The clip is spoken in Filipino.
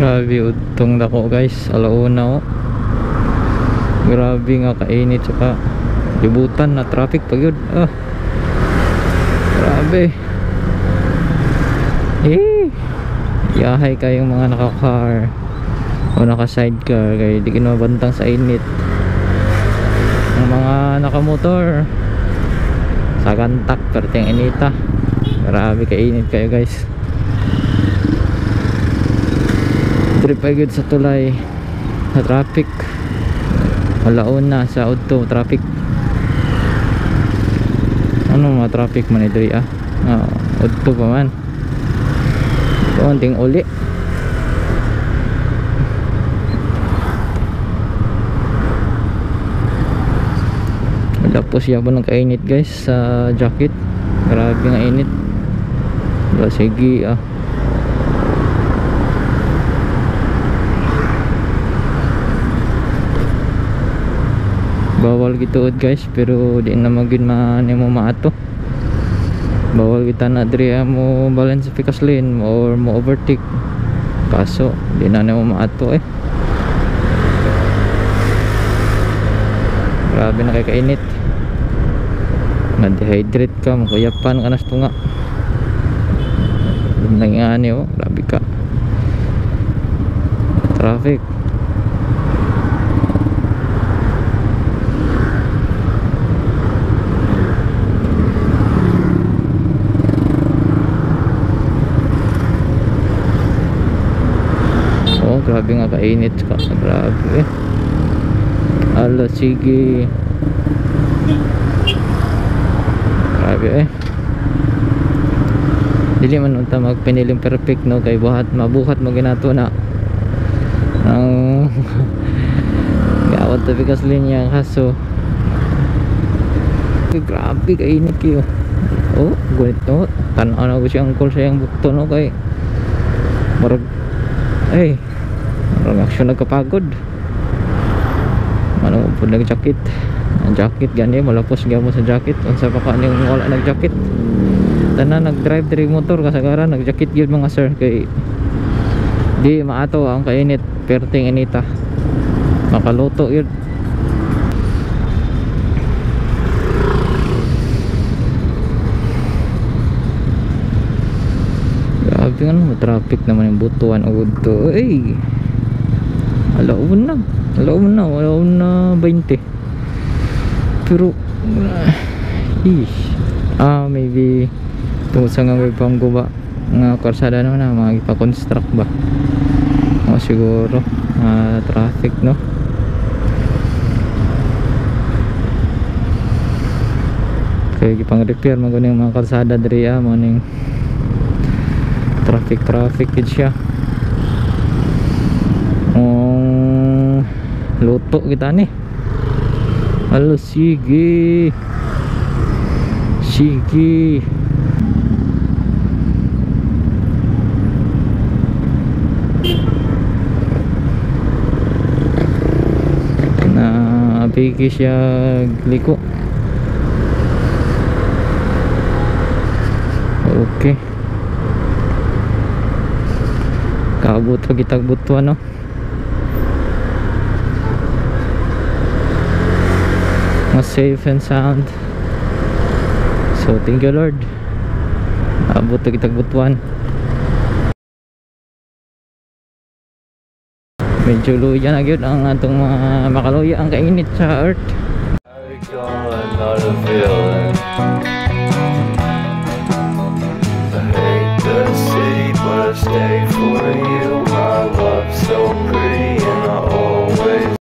Grabe utong dako guys, alauna oh. Grabe nga kainit saka libutan na traffic pag yun. Grabe. Yahay kayong mga naka-car o naka-sidecar kaya di kinabantang sa init. Ang mga naka-motor sa gantak perteng inita. Grabe kainit kayo guys. Trip ay good sa tulay sa traffic. Alauna sa auto traffic. Ano mga traffic man ito auto pa man. Konting uli. Tapos siya po nagkainit guys sa jacket. Grabe nga init. Sige bawal gituod guys pero di na magin man mo maato. Bawal kita na diri mo balance pikas lane or mo overtake kaso di na mo maato Grabe na kainit. Na-dehydrate ka, makuyapan ka na sa tunga. Nangingani grabe ka. Traffic. Grabe nga kainit ka. Grabe ala sige. Grabe dili man unta magpiniling perfect no kay mabuhat mo ginato na ang gawat ta bigas linya kaso grabe kainit kayo. Gunit no tan-aw na ko siyang call sayang bukto no kay marag action nagkapagod. Ano po nag-jacket. Ang jacket gani malapos gyamo sa jacket. Unsa pa kaning wala nag-jacket. Tanan nag-drive diri motor kasagaran nag-jacket gyud mga sir kay di maato ang kainit perting inita. Makaluto yun. Grabe nga traffic naman yung butuan o to. Alauna 20 pero maybe tungkol sa nga may pangguba nga karsada naman na magipa-construct ba siguro traffic no. Kaya gipang repair maguning mga karsada diri maning traffic gid siya. Luto kita nih. Halo sige na apiki siya liko. Okay kabut kita butuan no. Safe and sound. So thank you Lord. Abot na kitag butuan. Medyo luya na gyud ang atong mga makaluya ang kainit sa earth.